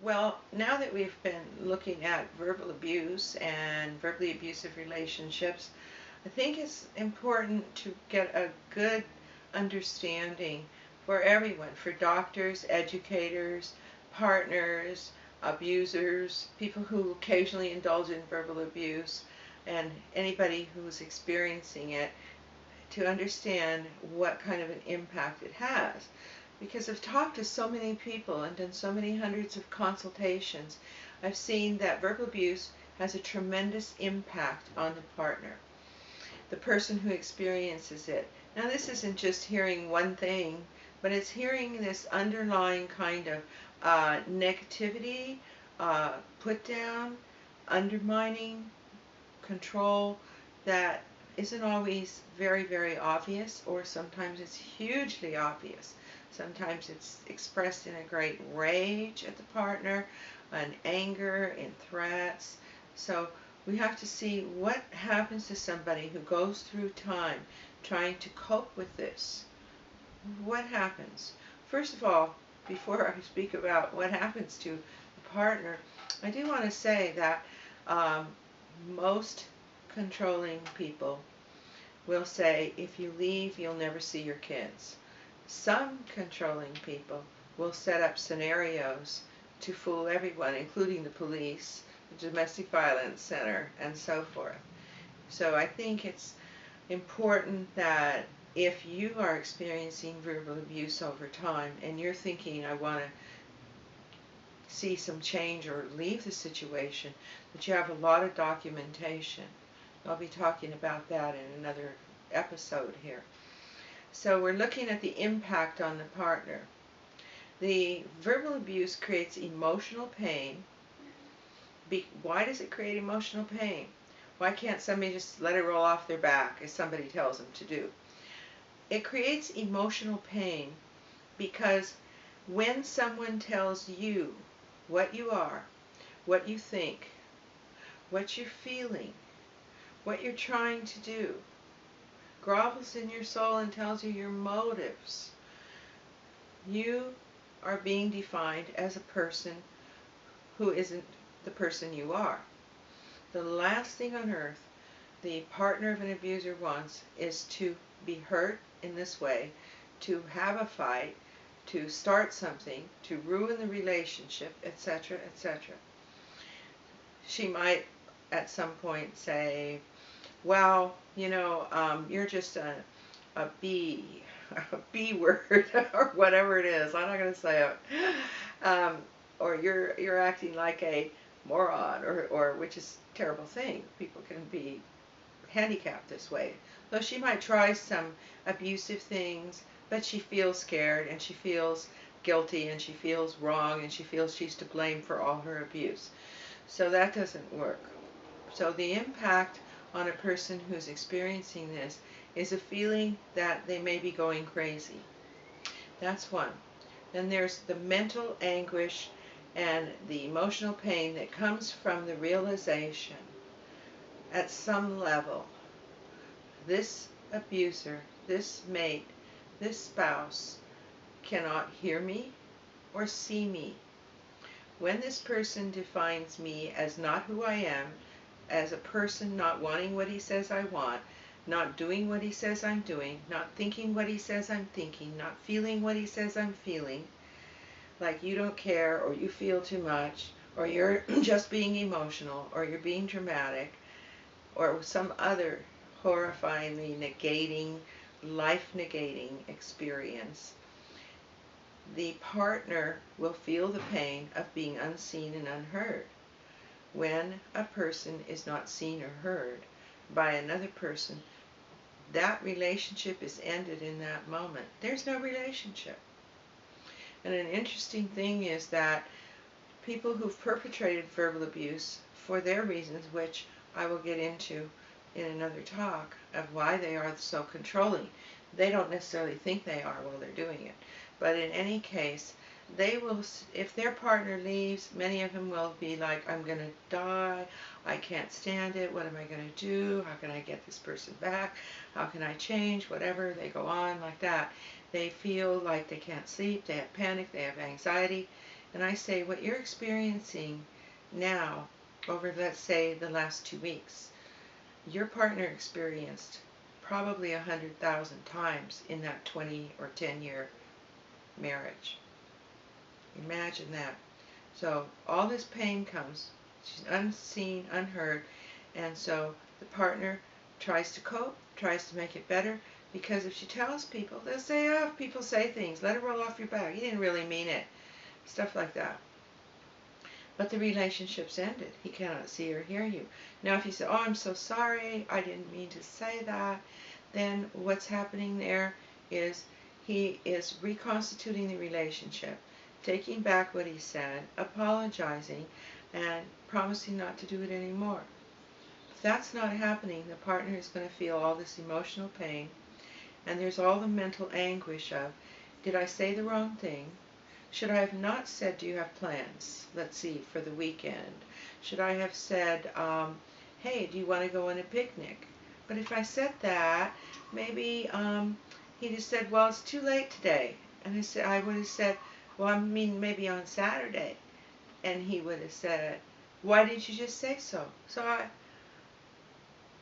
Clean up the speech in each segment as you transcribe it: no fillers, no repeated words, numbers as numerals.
Well, now that we've been looking at verbal abuse and verbally abusive relationships, I think it's important to get a good understanding for everyone, for doctors, educators, partners, abusers, people who occasionally indulge in verbal abuse, and anybody who's experiencing it, to understand what kind of an impact it has. Because I've talked to so many people and done so many hundreds of consultations, I've seen that verbal abuse has a tremendous impact on the partner, the person who experiences it. Now, this isn't just hearing one thing, but it's hearing this underlying kind of negativity, put down, undermining, control that isn't always very, very obvious, or sometimes it's hugely obvious. Sometimes it's expressed in a great rage at the partner, in anger, in threats. So we have to see what happens to somebody who goes through time trying to cope with this. What happens? First of all, before I speak about what happens to the partner, I do want to say that um, most controlling people will say, if you leave, you'll never see your kids. Some controlling people will set up scenarios to fool everyone, including the police, the domestic violence center, and so forth. So I think it's important that if you are experiencing verbal abuse over time and you're thinking, I want to see some change or leave the situation, that you have a lot of documentation. I'll be talking about that in another episode here. So we're looking at the impact on the partner. The verbal abuse creates emotional pain. Why does it create emotional pain? Why can't somebody just let it roll off their back as somebody tells them to do? It creates emotional pain because when someone tells you what you are, what you think, what you're feeling, what you're trying to do, grovels in your soul and tells you your motives, you are being defined as a person who isn't the person you are. The last thing on earth the partner of an abuser wants is to be hurt in this way, to have a fight, to start something, to ruin the relationship, etc., etc. She might at some point say, well, you're just a B, a B word, or whatever it is. I'm not going to say it. Or you're acting like a moron, or which is a terrible thing. People can be handicapped this way. So she might try some abusive things, but she feels scared and she feels guilty and she feels wrong and she feels she's to blame for all her abuse. So that doesn't work. So the impact on a person who's experiencing this is a feeling that they may be going crazy. That's one. Then there's the mental anguish and the emotional pain that comes from the realization at some level this abuser, this mate, this spouse cannot hear me or see me. When this person defines me as not who I am, as a person not wanting what he says I want, not doing what he says I'm doing, not thinking what he says I'm thinking, not feeling what he says I'm feeling, like you don't care or you feel too much or you're just being emotional or you're being dramatic or some other horrifyingly negating, life negating experience, the partner will feel the pain of being unseen and unheard. When a person is not seen or heard by another person, that relationship is ended in that moment. There's no relationship. And an interesting thing is that people who've perpetrated verbal abuse for their reasons, which I will get into in another talk of why they are so controlling. They don't necessarily think they are while they're doing it. But in any case, they will, if their partner leaves, many of them will be like, I'm going to die, I can't stand it, what am I going to do, how can I get this person back, how can I change, whatever, they go on like that. They feel like they can't sleep, they have panic, they have anxiety, and I say, what you're experiencing now, over, let's say, the last 2 weeks, your partner experienced probably 100,000 times in that 20 or 10-year marriage. Imagine that. So all this pain comes. She's unseen, unheard, and so the partner tries to cope, tries to make it better, because if she tells people, they'll say, oh, people say things, let it roll off your back. You didn't really mean it. Stuff like that. But the relationship's ended. He cannot see or hear you. Now, if you say, oh, I'm so sorry, I didn't mean to say that, then what's happening there is he is reconstituting the relationship, taking back what he said, apologizing, and promising not to do it anymore. If that's not happening, the partner is going to feel all this emotional pain, and there's all the mental anguish of, did I say the wrong thing? Should I have not said, do you have plans, let's see, for the weekend? Should I have said, hey, do you want to go on a picnic? But if I said that, maybe he'd have said, well, it's too late today. And I would have said, well, I mean, maybe on Saturday. And he would have said, why didn't you just say so? So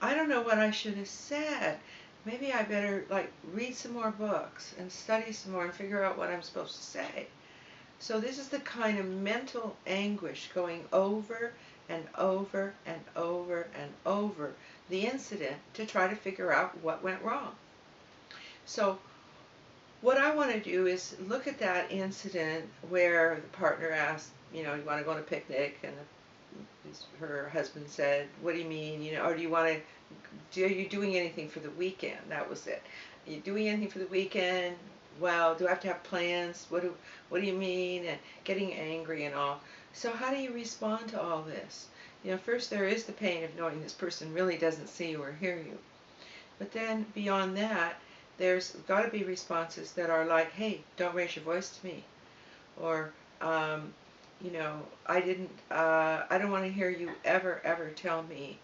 I don't know what I should have said. Maybe I better, like, read some more books and study some more and figure out what I'm supposed to say. So this is the kind of mental anguish going over and over and over and over the incident to try to figure out what went wrong. So what I want to do is look at that incident where the partner asked, you want to go on a picnic, and her husband said, what do you mean, or are you doing anything for the weekend? That was it. Are you doing anything for the weekend? Well, do I have to have plans? What do you mean? And getting angry and all. So how do you respond to all this? First there is the pain of knowing this person really doesn't see you or hear you. But then beyond that, there's got to be responses that are like, hey, don't raise your voice to me. Or, I don't want to hear you ever tell me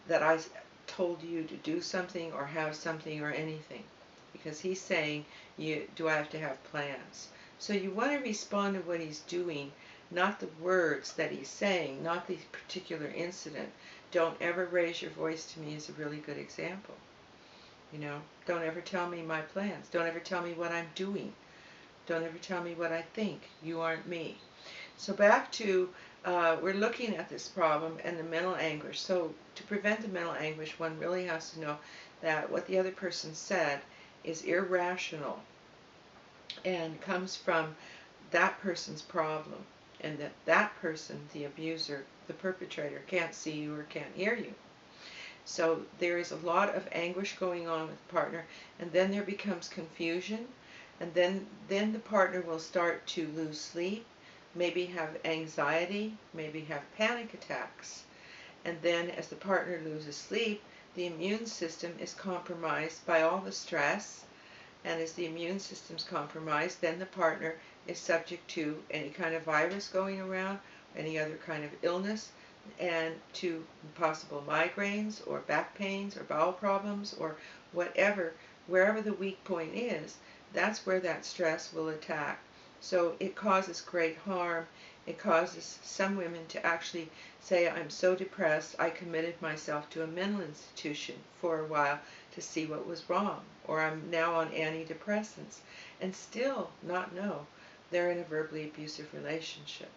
that I told you to do something or have something or anything. Because he's saying, do I have to have plans? So you want to respond to what he's doing, not the words that he's saying, not the particular incident. Don't ever raise your voice to me is a really good example. Don't ever tell me my plans. Don't ever tell me what I'm doing. Don't ever tell me what I think. You aren't me. So back to, we're looking at this problem and the mental anguish. So to prevent the mental anguish, one really has to know that what the other person said is irrational and comes from that person's problem, and that person, the abuser, the perpetrator, can't see you or can't hear you. So there is a lot of anguish going on with the partner, and then there becomes confusion, and then the partner will start to lose sleep, maybe have anxiety, maybe have panic attacks. And then as the partner loses sleep, the immune system is compromised by all the stress, and as the immune system's compromised, then the partner is subject to any kind of virus going around, any other kind of illness, and to possible migraines or back pains or bowel problems or whatever. Wherever the weak point is, that's where that stress will attack. So it causes great harm. It causes some women to actually say, I'm so depressed, I committed myself to a mental institution for a while to see what was wrong, or I'm now on antidepressants, and still not know they're in a verbally abusive relationship.